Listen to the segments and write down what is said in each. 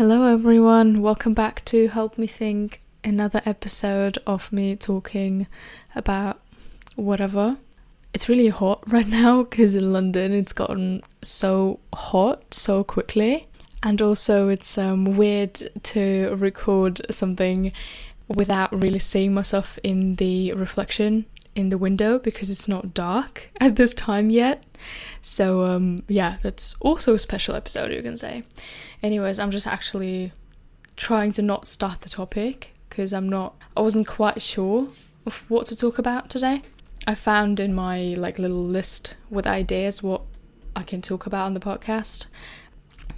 Hello everyone, welcome back to Help Me Think, another episode of me talking about whatever. It's really hot right now because in London it's gotten so hot so quickly, and also it's weird to record something without really seeing myself in the reflection in the window because it's not dark at this time yet. So that's also a special episode, you can say. Anyways, I'm just actually trying to not start the topic because I wasn't quite sure of what to talk about today. I found in my little list with ideas what I can talk about on the podcast.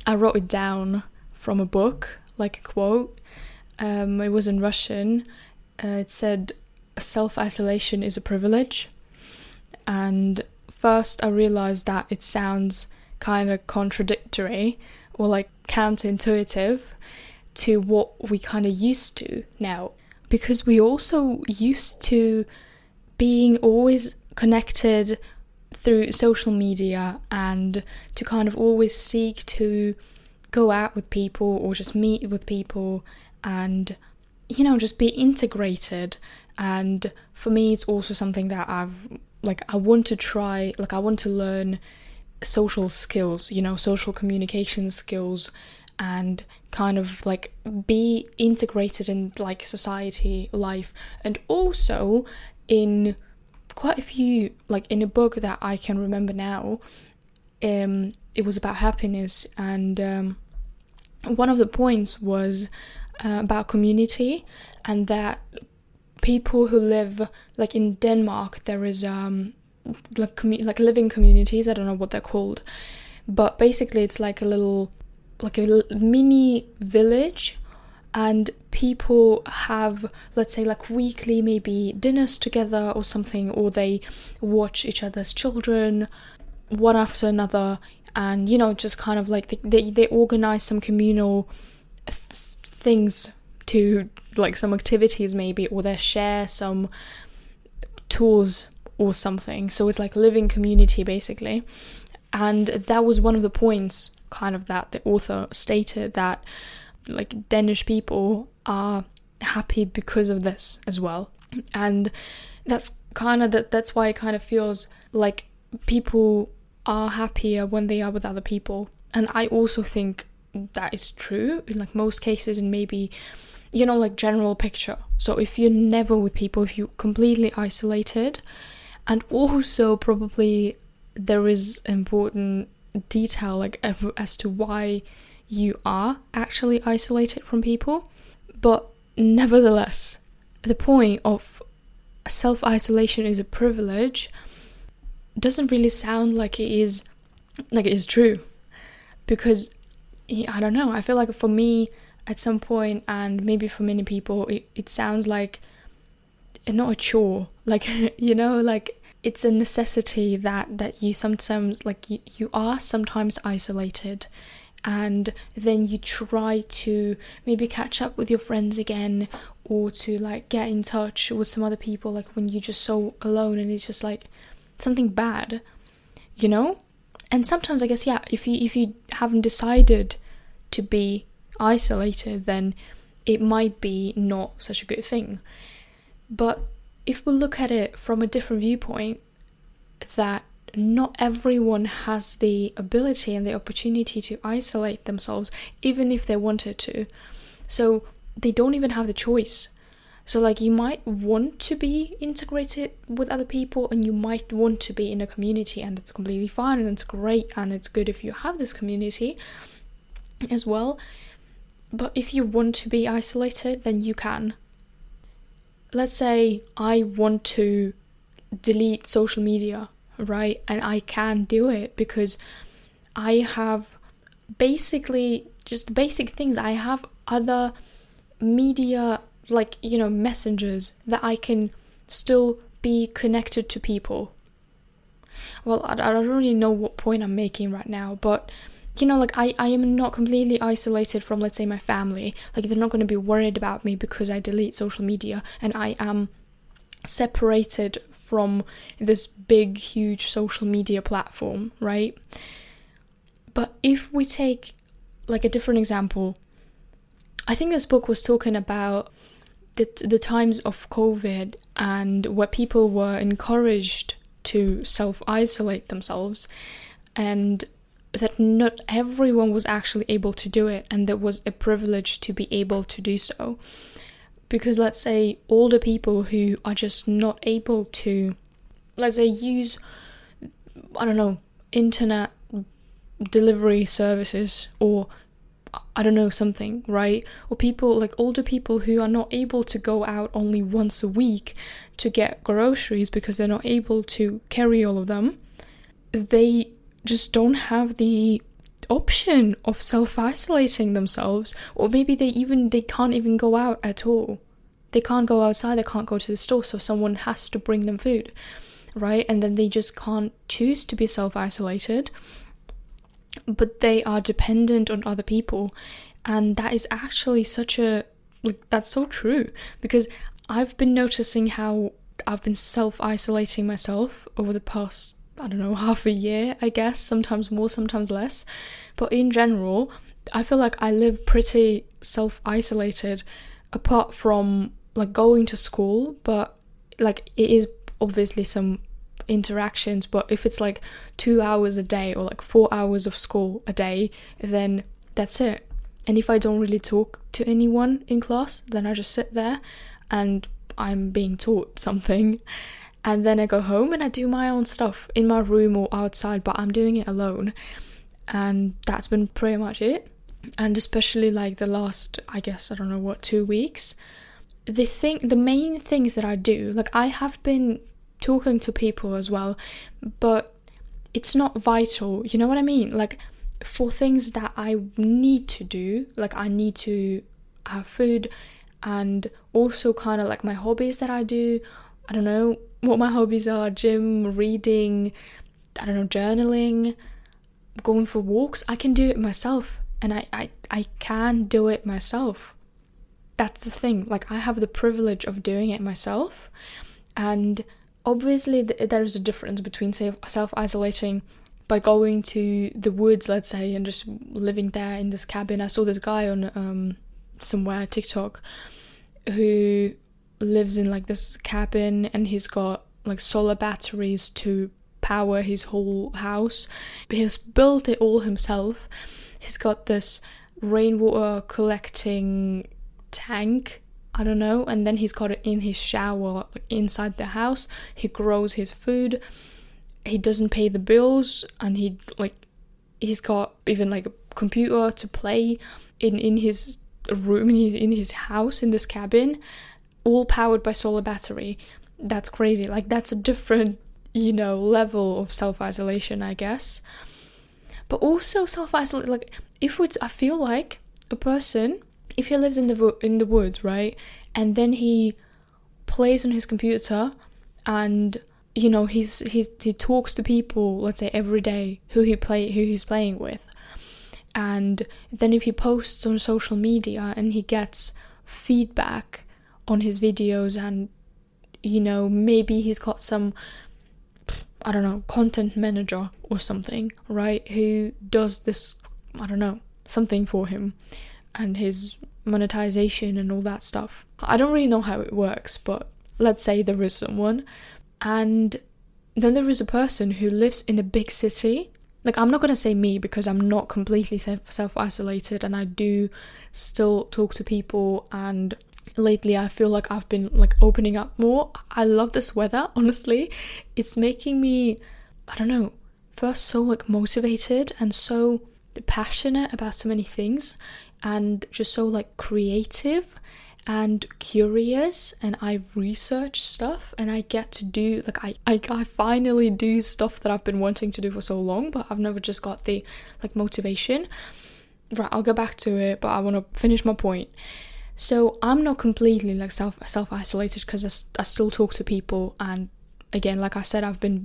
I wrote it down from a book, like a quote. It was in Russian. It said, "Self-isolation is a privilege." And first I realized that it sounds kind of contradictory or counterintuitive to what we kind of used to now, because we also used to being always connected through social media and to kind of always seek to go out with people or just meet with people and just be integrated. And for me it's also something that I want to try, I want to learn social skills, social communication skills, and kind of be integrated in society life. And also in quite a few, in a book that I can remember now, it was about happiness, and one of the points was about community, and that people who live in Denmark, there is living communities. I don't know what they're called, but basically it's a little mini village, and people have, let's say, weekly maybe dinners together or something, or they watch each other's children one after another, and just kind of they organize some communal things to some activities maybe, or they share some tours or something. So it's living community basically. And that was one of the points kind of that the author stated, that Danish people are happy because of this as well. And that's why it kind of feels like people are happier when they are with other people. And I also think that is true in most cases, and maybe general picture. So if you're never with people, if you're completely isolated, and also probably there is important detail as to why you are actually isolated from people. But nevertheless, the point of self-isolation is a privilege doesn't really sound like it is true, because I don't know, I feel for me at some point, and maybe for many people, it sounds like not a chore, it's a necessity that you sometimes you are sometimes isolated, and then you try to maybe catch up with your friends again, or to get in touch with some other people when you're just so alone, and it's just something bad, and sometimes I guess if you haven't decided to be isolated, then it might be not such a good thing. But if we look at it from a different viewpoint, that not everyone has the ability and the opportunity to isolate themselves, even if they wanted to. So they don't even have the choice. So you might want to be integrated with other people, and you might want to be in a community, and it's completely fine, and it's great, and it's good if you have this community as well. But if you want to be isolated, then you can. Let's say I want to delete social media, right? And I can do it because I have basically just the basic things. I have other media, messengers, that I can still be connected to people. Well, I don't really know what point I'm making right now, but I am not completely isolated from, let's say, my family. They're not going to be worried about me because I delete social media, and I am separated from this big, huge social media platform, right? But if we take a different example, I think this book was talking about the times of COVID and where people were encouraged to self-isolate themselves, and that not everyone was actually able to do it, and that was a privilege to be able to do so. Because let's say older people who are just not able to, let's say, use, I don't know, internet delivery services, or I don't know, something, right? Or people, like older people who are not able to go out only once a week to get groceries because they're not able to carry all of them. They just don't have the option of self-isolating themselves, or maybe they can't even go out at all. They can't go outside, they can't go to the store, so someone has to bring them food, right? And then they just can't choose to be self-isolated, but they are dependent on other people. And that is actually that's so true, because I've been noticing how I've been self-isolating myself over the past, I don't know, half a year, I guess, sometimes more, sometimes less. But in general, I feel like I live pretty self-isolated, apart from like going to school, but like it is obviously some interactions, but if it's like 2 hours a day or like 4 hours of school a day, then that's it. And if I don't really talk to anyone in class, then I just sit there and I'm being taught something, and then I go home and I do my own stuff in my room or outside, but I'm doing it alone. And that's been pretty much it. And especially like the last, I guess, I don't know what, 2 weeks, the main things that I do, like I have been talking to people as well, but it's not vital, you know what I mean? Like for things that I need to do, like I need to have food, and also kind of like my hobbies that I do, I don't know what my hobbies are: gym, reading, I don't know, journaling, going for walks. I can do it myself, and I can do it myself. That's the thing, like I have the privilege of doing it myself. And obviously there is a difference between self-isolating by going to the woods, let's say, and just living there in this cabin. I saw this guy on somewhere TikTok who lives in like this cabin, and he's got like solar batteries to power his whole house. He's built it all himself. He's got this rainwater collecting tank, I don't know, and then he's got it in his shower, like inside the house. He grows his food, he doesn't pay the bills, and he's got even like a computer to play in his room, in his house, in this cabin, all powered by solar battery. That's crazy. Like that's a different, level of self-isolation, I guess. But also self-isolate, like I feel like a person, if he lives in the woods, right, and then he plays on his computer, and he talks to people, let's say every day, who he's playing with, and then if he posts on social media and he gets feedback on his videos, and maybe he's got some, I don't know, content manager or something, right, who does this, I don't know, something for him, and his monetization and all that stuff. I don't really know how it works, but let's say there is someone. And then there is a person who lives in a big city. Like, I'm not going to say me, because I'm not completely self-isolated, and I do still talk to people, and lately I feel like I've been like opening up more. I love this weather, honestly. It's making me, I don't know, first so like motivated and so passionate about so many things, and just so like creative and curious, and I research stuff, and I get to do like I finally do stuff that I've been wanting to do for so long, but I've never just got the like motivation. Right, I'll go back to it, but I want to finish my point. So I'm not completely like self-isolated, because I still talk to people, and again, like I said, I've been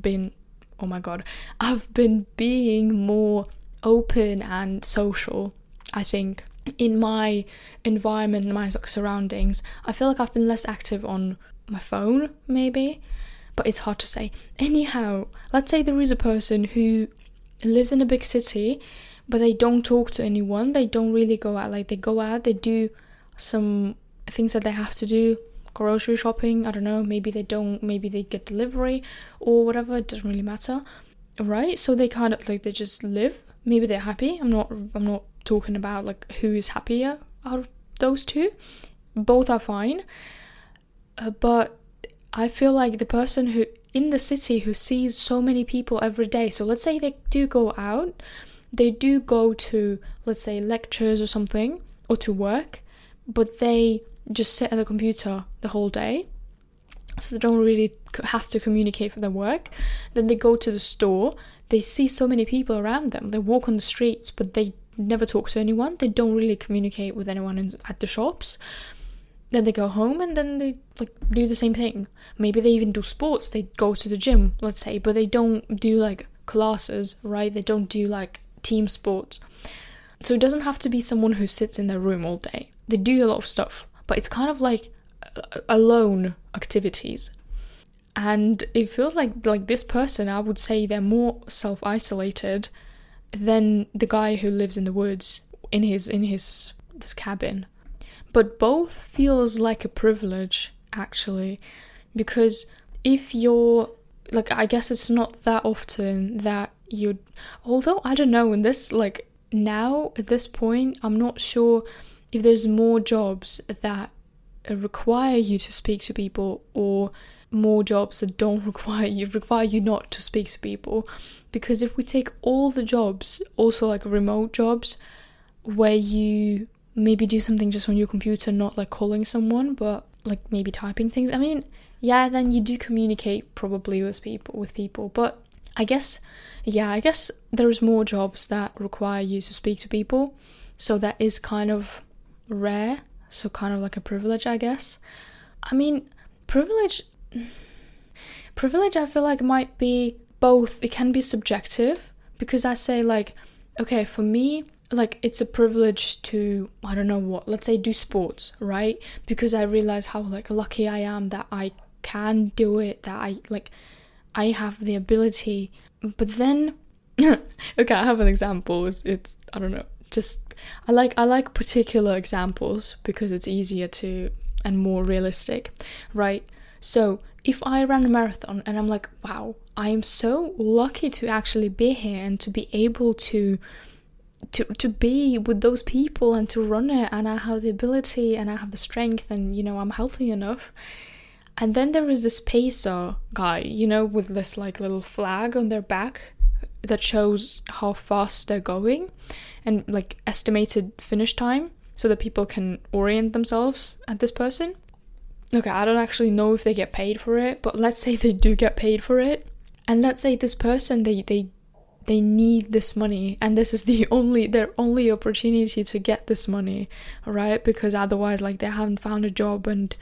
being more open and social, I think, in my environment, my surroundings. I feel like I've been less active on my phone, maybe, but it's hard to say. Anyhow, let's say there is a person who lives in a big city, but they don't talk to anyone, they don't really go out. Like, they go out, they do some things that they have to do, grocery shopping, I don't know, maybe they don't, maybe they get delivery or whatever, it doesn't really matter, right? So they kind of like, they just live, maybe they're happy. I'm not talking about like who is happier out of those two, both are fine. But I feel like the person who in the city who sees so many people every day, so let's say they do go out, they do go to, let's say, lectures or something, or to work, but they just sit at the computer the whole day, so they don't really have to communicate for their work. Then they go to the store, they see so many people around them, they walk on the streets, but they never talk to anyone, they don't really communicate with anyone at the shops. Then they go home and then they like do the same thing. Maybe they even do sports, they go to the gym, let's say, but they don't do like classes, right? They don't do like team sports. So it doesn't have to be someone who sits in their room all day. They do a lot of stuff, but it's kind of like alone activities. And it feels like this person, I would say they're more self-isolated than the guy who lives in the woods in this cabin. But both feels like a privilege, actually, because if you're, like, I guess it's not that often that you'd, although I don't know, in this, like, now, at this point, I'm not sure if there's more jobs that require you to speak to people, or more jobs that don't require you not to speak to people. Because if we take all the jobs, also like remote jobs, where you maybe do something just on your computer, not like calling someone, but like maybe typing things, I mean, yeah, then you do communicate probably with people, but I guess there's more jobs that require you to speak to people, so that is kind of rare, so kind of like a privilege, I guess. I mean, privilege I feel like might be both. It can be subjective, because I say like, okay, for me, like, it's a privilege to, I don't know what, let's say do sports, right? Because I realize how like lucky I am that I can do it, that I have the ability. But then okay, I have an example. It's I don't know, just I like particular examples because it's easier to and more realistic, right? So if I ran a marathon and I'm like, wow, I am so lucky to actually be here and to be able to be with those people and to run it, and I have the ability and I have the strength, and you know, I'm healthy enough. And then there is this pacer guy, you know, with this like little flag on their back that shows how fast they're going and like estimated finish time, so that people can orient themselves at this person. Okay, I don't actually know if they get paid for it, but let's say they do get paid for it. And let's say this person, they need this money, and this is their only opportunity to get this money, right? Because otherwise, like, they haven't found a job, and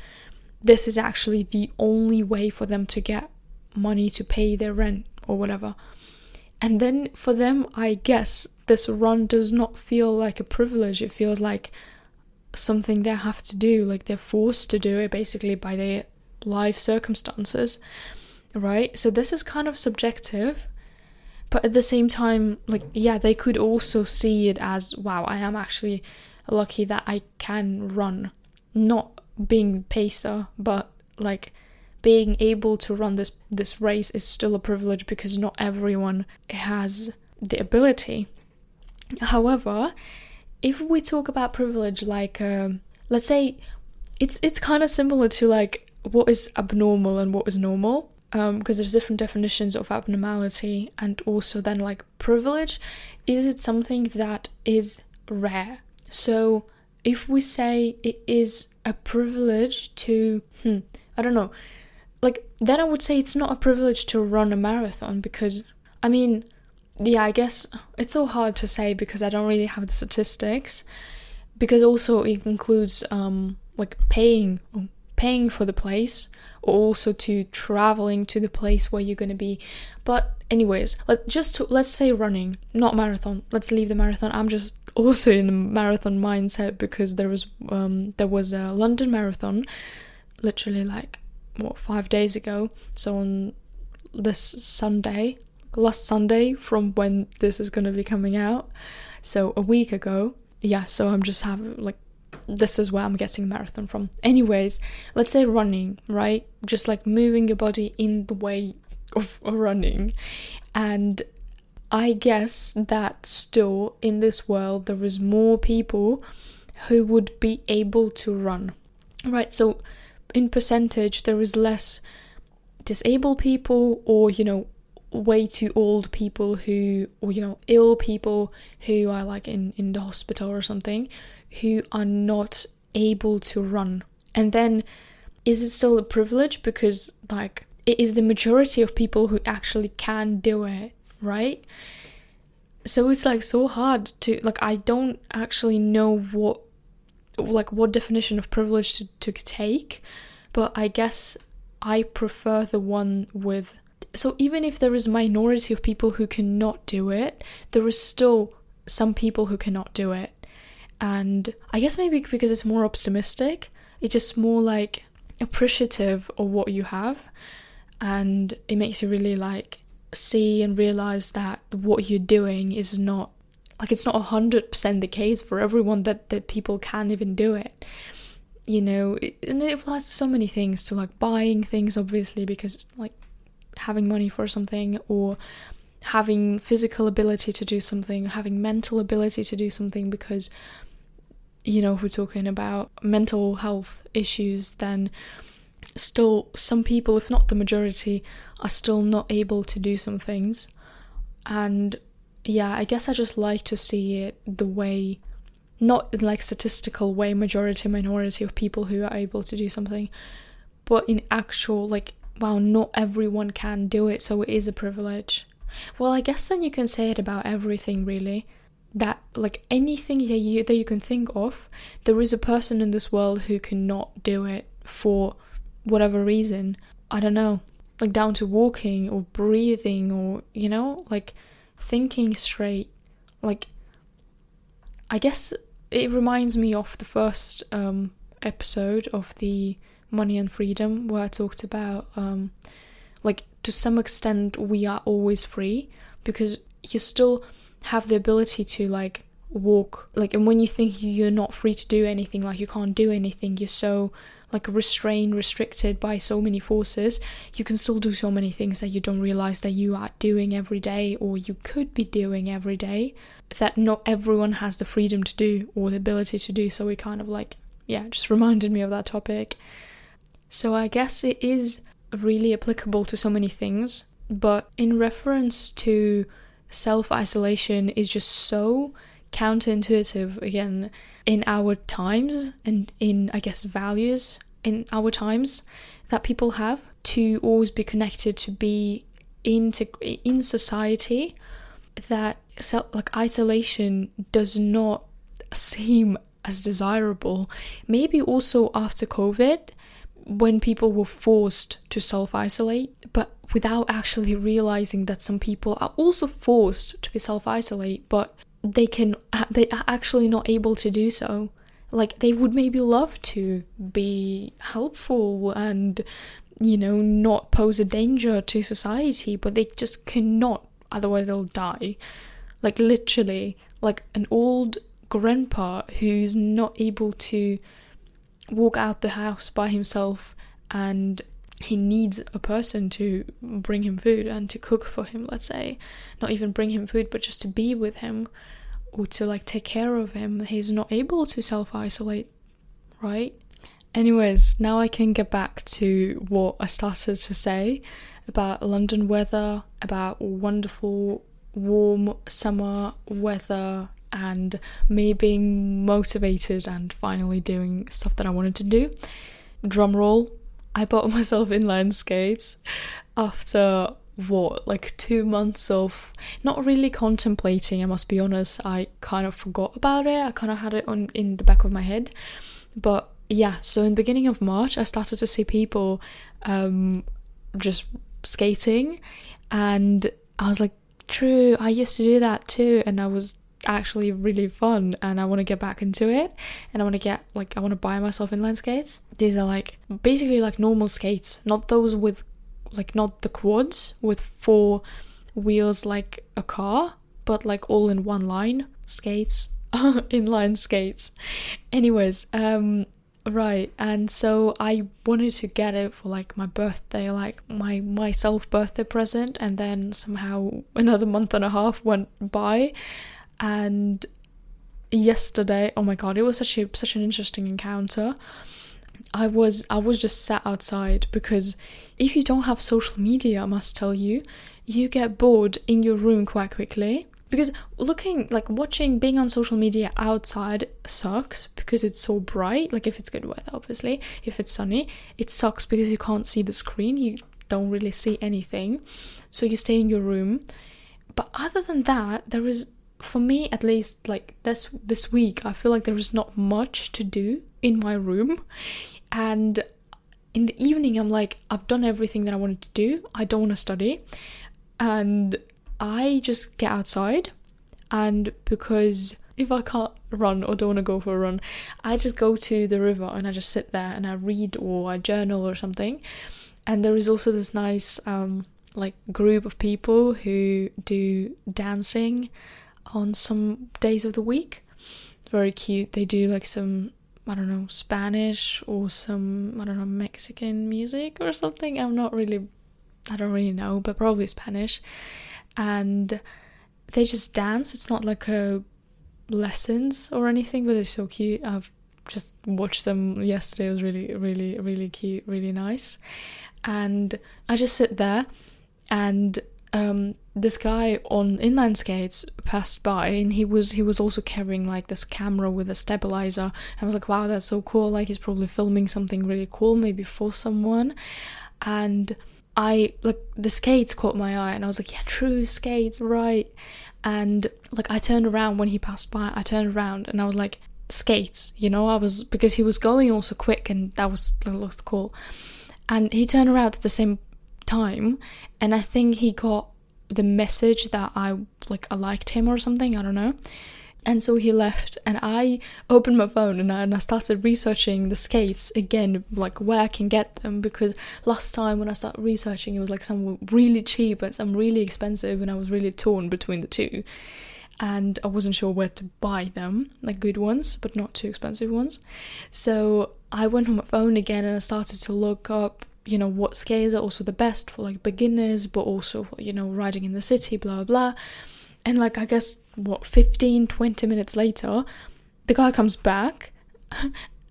this is actually the only way for them to get money to pay their rent or whatever. And then for them, I guess this run does not feel like a privilege. It feels like something they have to do, like they're forced to do it basically by their life circumstances, right? So this is kind of subjective. But at the same time, like, yeah, they could also see it as, wow, I am actually lucky that I can run. Not being pacer, but like being able to run this race is still a privilege, because not everyone has the ability. However, if we talk about privilege, like, let's say it's kind of similar to like what is abnormal and what is normal. Because there's different definitions of abnormality, and also then like privilege, is it something that is rare? So if we say it is a privilege to, I don't know, like, then I would say it's not a privilege to run a marathon, because, I mean, yeah, I guess it's so hard to say because I don't really have the statistics, because also it includes like paying for the place, or also to traveling to the place where you're going to be. But anyways, let's say running, not marathon. Let's leave the marathon. I'm just also in a marathon mindset, because there was a London marathon literally like 5 days ago. So on this last Sunday from when this is going to be coming out, so a week ago. Yeah, so I'm just having like this is where I'm getting marathon from. Anyways, let's say running, right? Just like moving your body in the way of running. And I guess that still in this world there is more people who would be able to run, right? So in percentage there is less disabled people, or way too old people who, or ill people who are like in the hospital or something, who are not able to run. And then is it still a privilege? Because like it is the majority of people who actually can do it, right? So it's like so hard to, like, I don't actually know what definition of privilege to take, but I guess I prefer the one with, so even if there is a minority of people who cannot do it, there is still some people who cannot do it. And I guess maybe because it's more optimistic, it's just more like appreciative of what you have, and it makes you really like see and realize that what you're doing is not like, it's not 100% the case for everyone, that people can even do it, and it applies to so many things, to like buying things, obviously, because like having money for something, or having physical ability to do something, having mental ability to do something, because if we're talking about mental health issues, then still some people, if not the majority, are still not able to do some things. And yeah, I guess I just like to see it the way, not in like statistical way, majority minority of people who are able to do something, but in actual like, wow, not everyone can do it, so it is a privilege. Well, I guess then you can say it about everything, really, that like anything that you can think of, there is a person in this world who cannot do it for whatever reason. I don't know, like down to walking or breathing, or like thinking straight. Like, I guess it reminds me of the first episode of the Money and Freedom, where I talked about like to some extent we are always free, because you still have the ability to like walk, like, and when you think you're not free to do anything, like you can't do anything, you're so like restricted by so many forces, you can still do so many things that you don't realize that you are doing every day, or you could be doing every day, that not everyone has the freedom to do or the ability to do. So it kind of like, yeah, just reminded me of that topic. So I guess it is really applicable to so many things, but in reference to self-isolation is just so counterintuitive, again, in our times, and in, I guess, values in our times that people have, to always be connected, to be in society, that like isolation does not seem as desirable. Maybe also after COVID, when people were forced to self-isolate, but without actually realizing that some people are also forced to be self-isolate, but they are actually not able to do so. Like, they would maybe love to be helpful and, not pose a danger to society, but they just cannot, otherwise they'll die. Like, literally, like an old grandpa who's not able to walk out the house by himself, and he needs a person to bring him food and to cook for him, let's say. Not even bring him food, but just to be with him, or to like take care of him. He's not able to self-isolate, right? Anyways, now I can get back to what I started to say about London weather, about wonderful warm summer weather, and me being motivated and finally doing stuff that I wanted to do. Drum roll, I bought myself inline skates after like 2 months of not really contemplating. I must be honest, I kind of forgot about it. I kind of had it in the back of my head. But yeah, so in the beginning of March I started to see people just skating, and I was like, true, I used to do that too, and I was actually really fun, and I want to get back into it, and I want to buy myself inline skates. These are like basically like normal skates, not those with like, not the quads with 4 wheels like a car, but like all in one line skates, inline skates. Anyways, right, and so I wanted to get it for like my birthday, like my myself birthday present, and then somehow another month and a half went by, and yesterday, oh my god, it was such an interesting encounter. I was just sat outside, because if you don't have social media, I must tell you, you get bored in your room quite quickly. Because being on social media outside sucks because it's so bright. Like if it's good weather, obviously. If it's sunny, it sucks because you can't see the screen. You don't really see anything. So you stay in your room. But other than that, there is, for me at least, like this week, I feel like there is not much to do in my room. And in the evening, I'm like, I've done everything that I wanted to do. I don't want to study. And I just get outside, and because if I can't run or don't want to go for a run, I just go to the river and I just sit there and I read or I journal or something. And there is also this nice group of people who do dancing on some days of the week. Very cute. They do like some, I don't know, Spanish or some, I don't know, Mexican music or something. I don't really know, but probably Spanish. And they just dance. It's not like a lessons or anything, but they're so cute. I've just watched them yesterday. It was really, really, really cute, really nice. And I just sit there, and this guy on inline skates passed by, and he was also carrying like this camera with a stabilizer. I was like, wow, that's so cool. Like he's probably filming something really cool, maybe for someone. And the skates caught my eye, and I was like, yeah, true, skates, right. And like I turned around when he passed by, and I was like, skates, because he was going also quick, and that looked cool. And he turned around at the same time, and I think he got the message that I liked him or something, I don't know. And so he left, and I opened my phone and I started researching the skates again, like where I can get them, because last time when I started researching, it was like some really cheap and some really expensive, and I was really torn between the two. And I wasn't sure where to buy them, like good ones, but not too expensive ones. So I went on my phone again and I started to look up, what skates are also the best for like beginners, but also for, riding in the city, blah, blah. And I guess, 15-20 minutes later, the guy comes back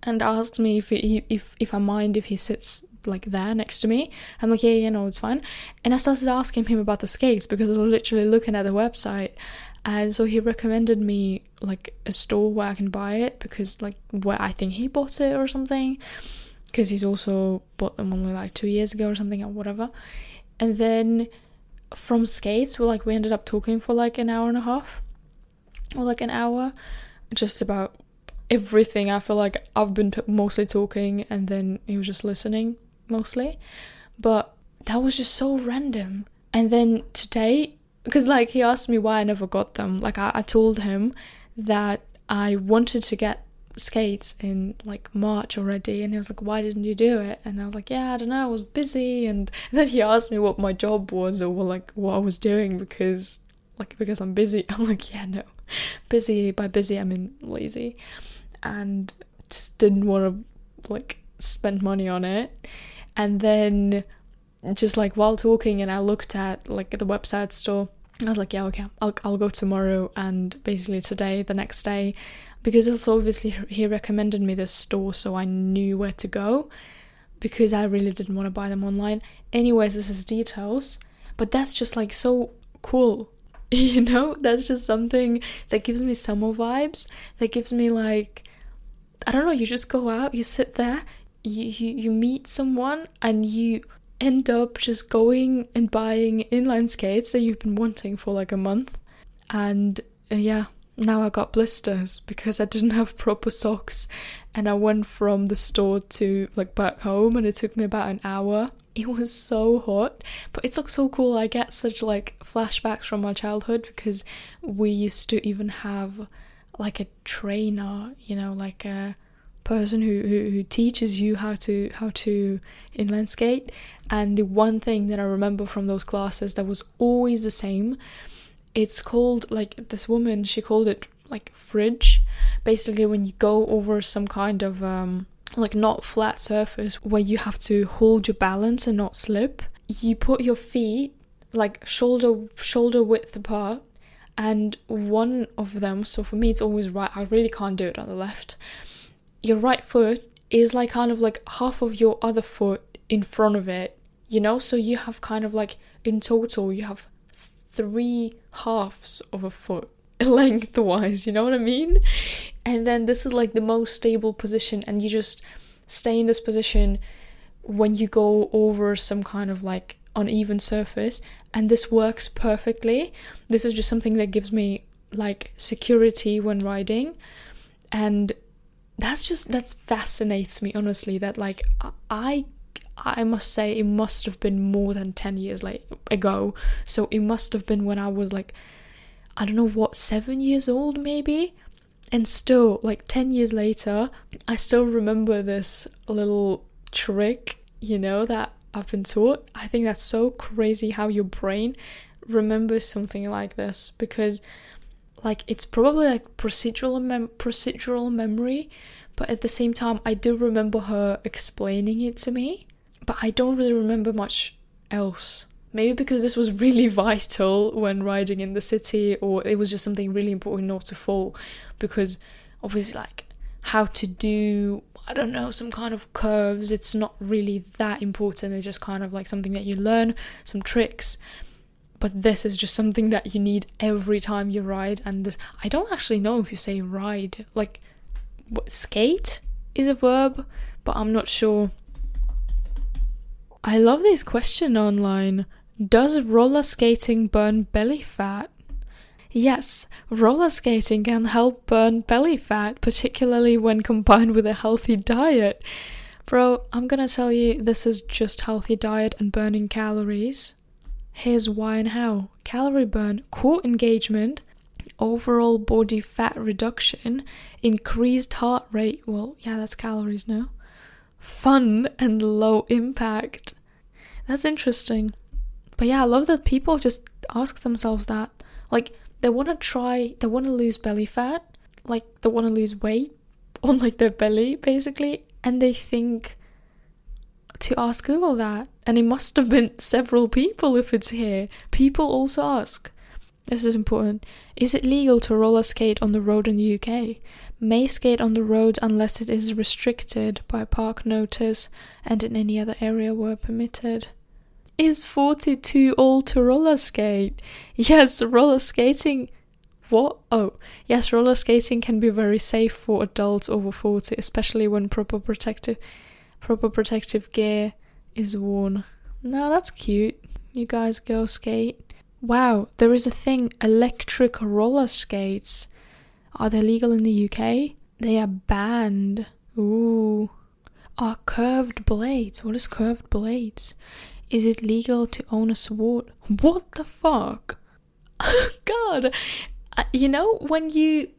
and asks me if I mind if he sits like there next to me. I'm like, yeah, no, it's fine. And I started asking him about the skates, because I was literally looking at the website. And so he recommended me like a store where I can buy it, because like where I think he bought it or something, because he's also bought them only like 2 years ago or something or whatever. And then from skates, we ended up talking for like an hour and a half or like an hour, just about everything. I feel like I've been mostly talking, and then he was just listening mostly, but that was just so random. And then today, because like he asked me why I never got them, like I told him that I wanted to get skates in like March already, and he was like, why didn't you do it? And I was like, yeah, I don't know, I was busy. And then he asked me what my job was, or like what I was doing, because I'm busy. I'm like, yeah, no, busy, by busy I mean lazy, and just didn't want to like spend money on it. And then just like while talking, and I looked at like the website store, I was like, yeah, okay, I'll go tomorrow, and basically today, the next day, because also obviously he recommended me this store, so I knew where to go, because I really didn't want to buy them online. Anyways, this is details, but that's just like so cool, that's just something that gives me summer vibes, that gives me like, I don't know, you just go out, you sit there, you meet someone, and you end up just going and buying inline skates that you've been wanting for like a month. And yeah, now I got blisters because I didn't have proper socks, and I went from the store to like back home, and it took me about an hour. It was so hot, but it's like so cool. I get such like flashbacks from my childhood, because we used to even have like a trainer, like a person who teaches you how to inline skate. And the one thing that I remember from those classes that was always the same, it's called, like, this woman, she called it like fridge. Basically, when you go over some kind of like not flat surface where you have to hold your balance and not slip, you put your feet like shoulder width apart, and one of them, so for me it's always right, I really can't do it on the left, your right foot is like kind of like half of your other foot in front of it, you know, so you have kind of like in total you have 3 halves of a foot lengthwise, you know what I mean? And then this is like the most stable position, and you just stay in this position when you go over some kind of like uneven surface, and this works perfectly. This is just something that gives me like security when riding, and that fascinates me, honestly, that like I must say it must have been more than 10 years ago, so it must have been when I was like, I don't know what, 7 years old maybe, and still like 10 years later I still remember this little trick, you know, that I've been taught. I think that's so crazy how your brain remembers something like this, because like it's probably like procedural memory, but at the same time I do remember her explaining it to me, but I don't really remember much else. Maybe because this was really vital when riding in the city, or it was just something really important not to fall, because obviously like how to do, I don't know, some kind of curves, it's not really that important. It's just kind of like something that you learn, some tricks. But this is just something that you need every time you ride. And this, I don't actually know if you say ride, like skate is a verb, but I'm not sure. I love this question online. Does roller skating burn belly fat? Yes, roller skating can help burn belly fat, particularly when combined with a healthy diet. Bro, I'm gonna tell you, this is just healthy diet and burning calories. Here's why and how. Calorie burn, core engagement, overall body fat reduction, increased heart rate, well, yeah, that's calories, no? Fun and low impact. That's interesting. But yeah, I love that people just ask themselves that. Like, they want to lose belly fat, like they want to lose weight on like their belly, basically, and they think to ask Google that. And it must have been several people if it's here. People also ask, this is important, is it legal to roller skate on the road in the UK? May skate on the road unless it is restricted by park notice and in any other area where permitted. Is 40 too old to roller skate? Yes, roller skating... What? Oh, yes, roller skating can be very safe for adults over 40, especially when proper protective gear is worn. Now that's cute. You guys go skate. Wow, there is a thing, electric roller skates. Are they legal in the UK? They are banned. Ooh. Are curved blades? What is curved blades? Is it legal to own a sword? What the fuck? God. You know, when you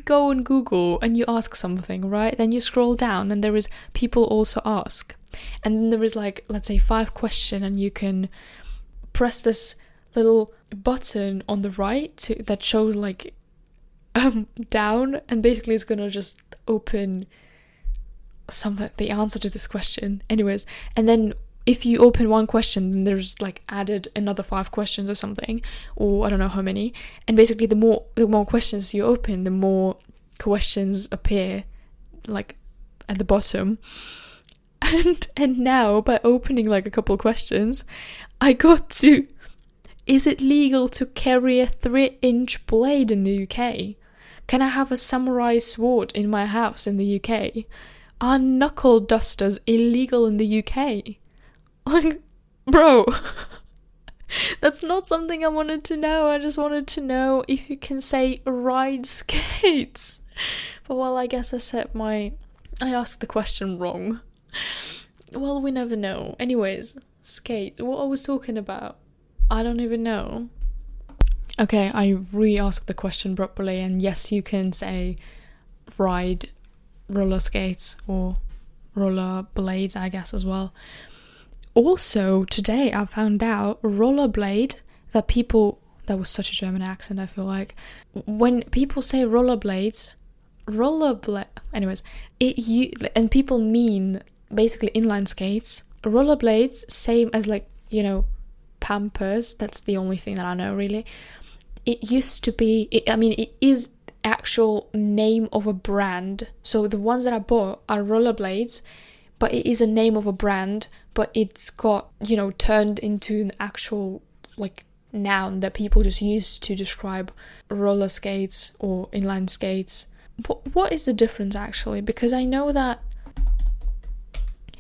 go on Google and you ask something, right? Then you scroll down and there is people also ask. And then there is like, let's say 5 questions, and you can press this little button on the right that shows like down, and basically it's gonna just open the answer to this question. Anyways, and then if you open one question, then there's like added another 5 questions or something, or I don't know how many. And basically the more questions you open, the more questions appear like at the bottom. And now by opening like a couple of questions, I got to, is it legal to carry a 3-inch blade in the UK? Can I have a samurai sword in my house in the UK? Are knuckle dusters illegal in the UK? Like, bro, that's not something I wanted to know. I just wanted to know if you can say ride skates. But well, I guess I asked the question wrong. Well, we never know. Anyways, skate. What I was talking about, I don't even know. Okay, I re-asked the question properly, and yes, you can say ride roller skates or roller blades, I guess, as well. Also, today I found out rollerblade, that that was such a German accent, I feel like. When people say rollerblades, anyways, and people mean basically inline skates. Rollerblades, same as like, you know, Pampers, that's the only thing that I know really. It used to be, it is actual name of a brand. So the ones that I bought are rollerblades, but it is a name of a brand, but it's got, you know, turned into an actual like noun that people just use to describe roller skates or inline skates. What is the difference actually? Because I know that,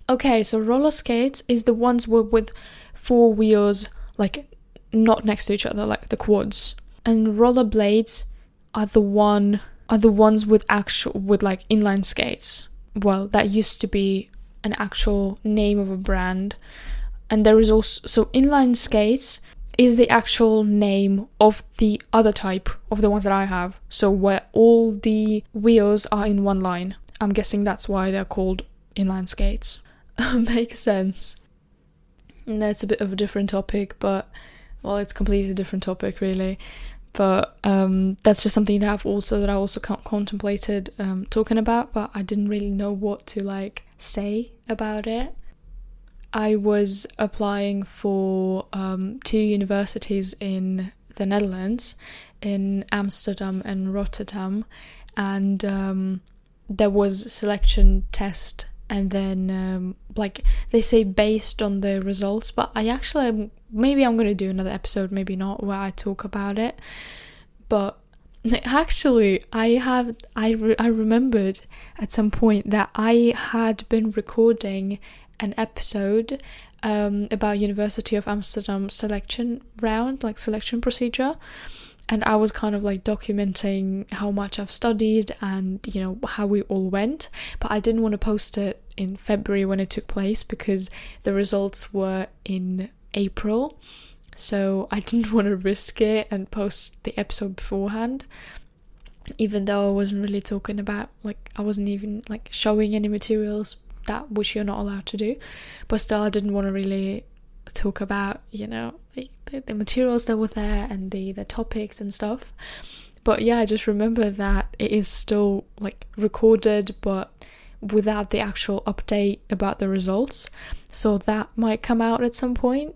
okay, so roller skates is the ones with 4 wheels, like not next to each other, like the quads. And rollerblades are the ones with like inline skates. Well, that used to be an actual name of a brand. And there is also, so inline skates is the actual name of the other type of the ones that I have. So where all the wheels are in one line. I'm guessing that's why they're called inline skates. Makes sense. And that's a bit of a different topic, but, well, it's completely different topic really. But that's just something that I also contemplated talking about, but I didn't really know what to like say about it. I was applying for 2 universities in the Netherlands, in Amsterdam and Rotterdam, and there was a selection test, and then like they say based on the results, but maybe I'm going to do another episode, maybe not, where I talk about it. But actually, I remembered at some point that I had been recording an episode about University of Amsterdam selection round, like selection procedure. And I was kind of like documenting how much I've studied and, you know, how we all went. But I didn't want to post it in February when it took place because the results were in April. So I didn't want to risk it and post the episode beforehand. Even though I wasn't really talking about, like, I wasn't even like showing any materials, that which you're not allowed to do. But still, I didn't want to really talk about, you know, the materials that were there and the topics and stuff. But yeah, I just remember that it is still like recorded, but without the actual update about the results. So that might come out at some point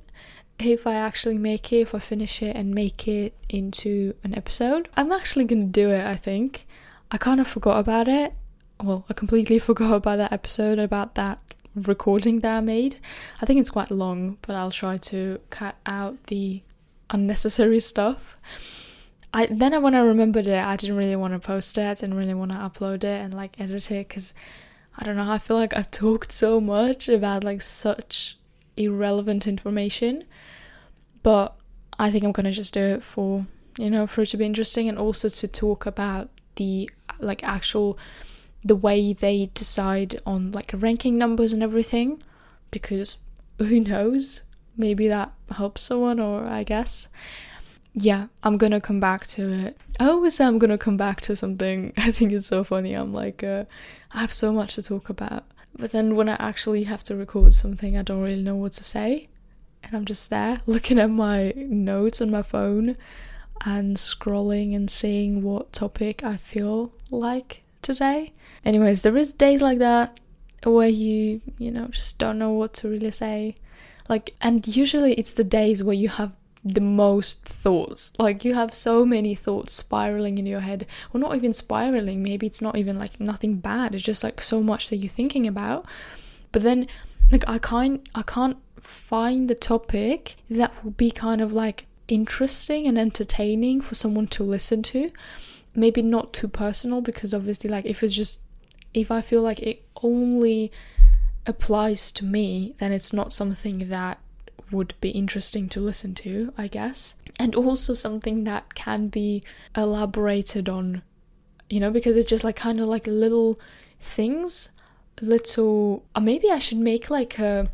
if I actually if I finish it and make it into an episode. I'm actually gonna do it, I think. I kind of forgot about it. Well, I completely forgot about that episode, about that recording that I made. I think it's quite long, but I'll try to cut out the unnecessary stuff. When I remembered it, I didn't really want to post it, I didn't really want to upload it and like edit it, because I don't know, I feel like I've talked so much about like such irrelevant information, but I think I'm gonna just do it for, you know, for it to be interesting, and also to talk about the like actual the way they decide on like ranking numbers and everything, because who knows, maybe that helps someone, or I guess. Yeah, I'm gonna come back to it. I always say I'm gonna come back to something. I think it's so funny. I'm like, I have so much to talk about. But then when I actually have to record something, I don't really know what to say. And I'm just there looking at my notes on my phone and scrolling and seeing what topic I feel like today. Anyways, there is days like that where you know, just don't know what to really say. Like, and usually it's the days where you have the most thoughts. Like, you have so many thoughts spiraling in your head. Or not even spiraling, maybe it's not even like nothing bad. It's just like so much that you're thinking about. But then like I can't find the topic that will be kind of like interesting and entertaining for someone to listen to. Maybe not too personal, because obviously like if I feel like it only applies to me, then it's not something that would be interesting to listen to, I guess. And also something that can be elaborated on, you know, because it's just like kind of like little things, maybe I should make like a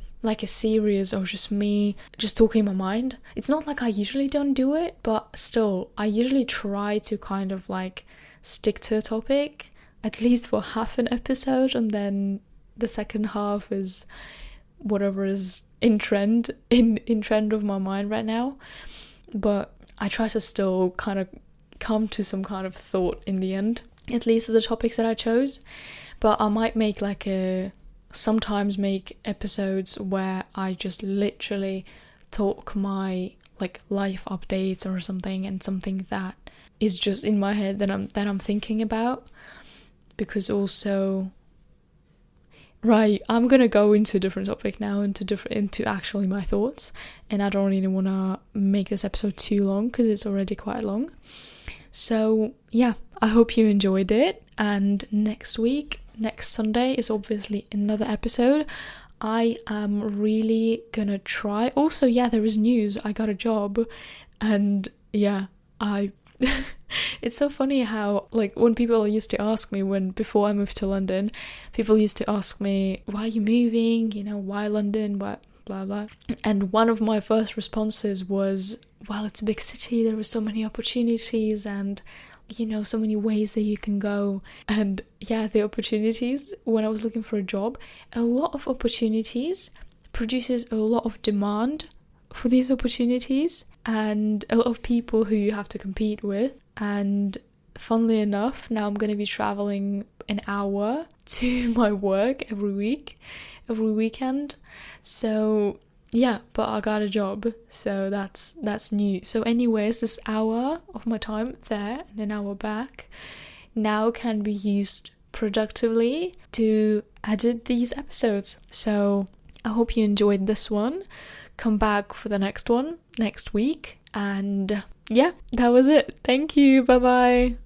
series of just me just talking my mind. It's not like I usually don't do it, but still I usually try to kind of like stick to a topic at least for half an episode, and then the second half is whatever is in trend of my mind right now. But I try to still kind of come to some kind of thought in the end, at least of the topics that I chose. But I might sometimes make episodes where I just literally talk my like life updates or something, and something that is just in my head that I'm thinking about. Because also, right, I'm gonna go into a different topic now, into actually my thoughts, and I don't really want to make this episode too long because it's already quite long. So yeah, I hope you enjoyed it, and next Sunday is obviously another episode. I am really gonna try. Also, yeah, there is news. I got a job, and yeah, it's so funny how, like, when people used to ask me, before I moved to London, people used to ask me, why are you moving? You know, why London? What, blah, blah. And one of my first responses was, well, it's a big city. There are so many opportunities and, you know, so many ways that you can go. And yeah, the opportunities, when I was looking for a job, a lot of opportunities produces a lot of demand for these opportunities, and a lot of people who you have to compete with. And funnily enough, now I'm going to be traveling an hour to my work every weekend. So yeah, but I got a job, so that's new. So anyways, this hour of my time there and an hour back now can be used productively to edit these episodes. So I hope you enjoyed this one. Come back for the next one next week. And yeah, that was it. Thank you. Bye bye.